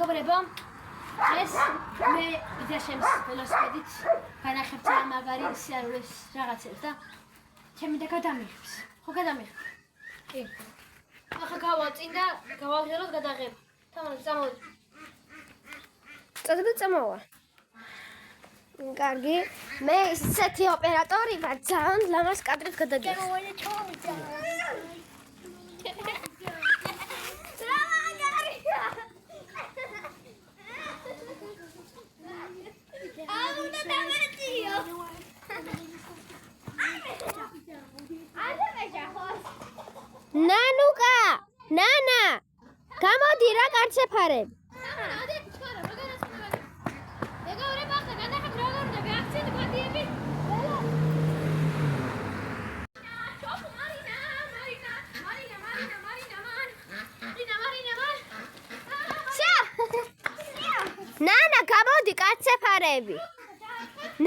მეგობრებო, ეს მე ვიძაშემს ველოსიპედით განახებ ძალიან მაგარი სიარულის რაღაცებს და ჩემი და გადამიღებს. ხო გადამიღებ? კი. ახლა გავალ წინ და გავაღიაროთ გადაღება. თამარ წამოდი. წადება წამოვა. კარგი. მე ისეთი ოპერატორი ვარ, ძალიან ლამას კადრებს გადაგიღებ. შემოვიდე ჩომი ნანუკა, ნანა, გამოდი რა კარცეფარებ. ნანა, გამოდი კარცეფარები.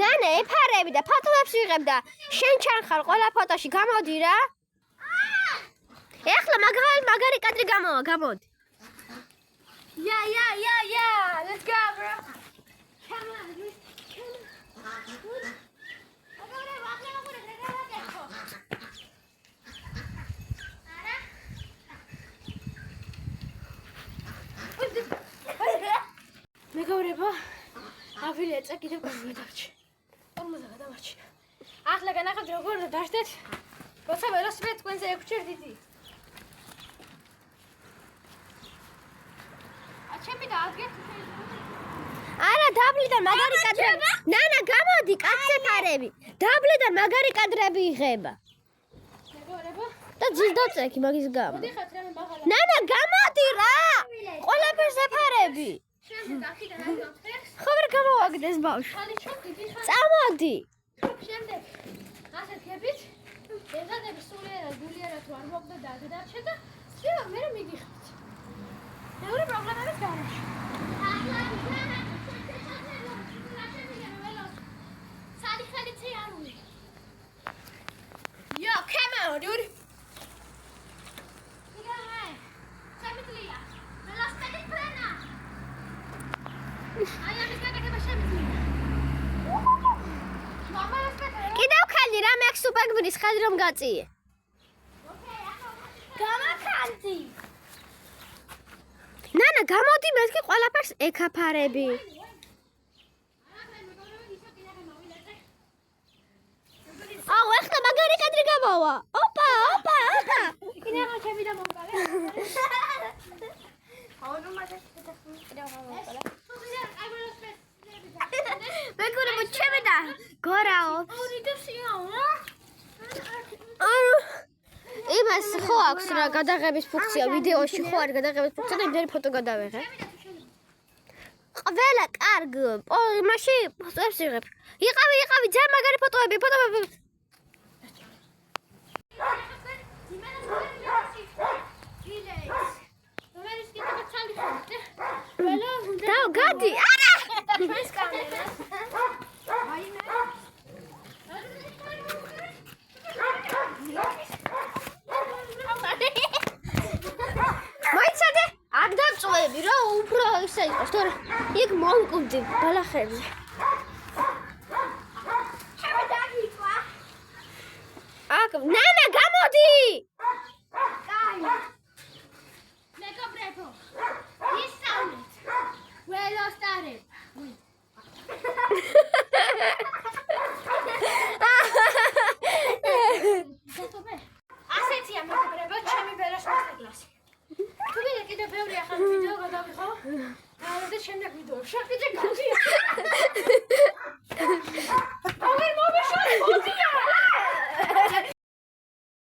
ნანა, ეფარები და ფოტოებს ვიღებ და შენ ჩანხარ ყველა ფოტოში, გამოდი რა. ეხლა მაგარი კადრი გამოვა, გამოდი. Yeah, let's go, bro. Come on. მეგობრებო, აფილიაცა კიდევ გადავარჩი. 40 გადავარჩი. ახლა განახებთ როგორ დაждეთ. როცა ველოსიპედი თქვენზე ეგვჭირდით. ჩემი და ადგეთ არა, დაბლიდან მაგარი კადრები. ნანა, გამოდი კაცეფარები. დაბლიდან მაგარი კადრები იღება. მეგობრებო, და ძის დაწექი მაგის გამო. მოდიხართ რამე მაღლა. ნანა, გამოდი რა. ყველაფერს ეფარები. შემდეგ აქედან ავიღოთ. ხო ვერ გამოვაგდეს ბავშვი. ხალი ჩოქდით. წამოდი. შემდეგ ასეთ გებით ეზადები სულიერად გულიერად თუ არ მოგდა და გადარჩა და სულ მე მიგიხართ. მეორე პრობლემების გარშემო. Yo, come on, dude. კიდევ ხალli რამე აქვს სუპერგვირის ხაზი რომ გაწიე. გამახანდი. ნანა, გამოდი მეთქი ყველაფერს ეკაფარები. აუ, ეხლა მაგარი კადრი გამოვა. ოპა. კიდევ ჩემი და მომყალე. მეგობრებო, ჩემი და გორაო. იმას ხო აქვს რა გადაღების ფუნქცია ვიდეოში ხო არის გადაღების ფუნქცია და იმდენი ფოტო გადავიღე. ყველა კარგ იმაში ფოტოებს ვიღებ. იყავი ძალიან მაგარი ფოტოები. დაო გადი. არა! ჩვენს კამერას. მოიცადე, აქ დაწვევი რა, უფრო ისე იყოს, თორე იქ მოვკვდი ბალახებზე. აქ, ნანა, გამოდი! მეგობრებო, ისწავლეთ. ველოსტარებ. ასეთია მეგობრებო, ჩემი ველოსიპედი კლასი. თუ კიდევ ბევრი ახალი ვიდეო გადავიღო, დავიდეთ შემდეგ ვიდეოებში. კიდე გაჩი.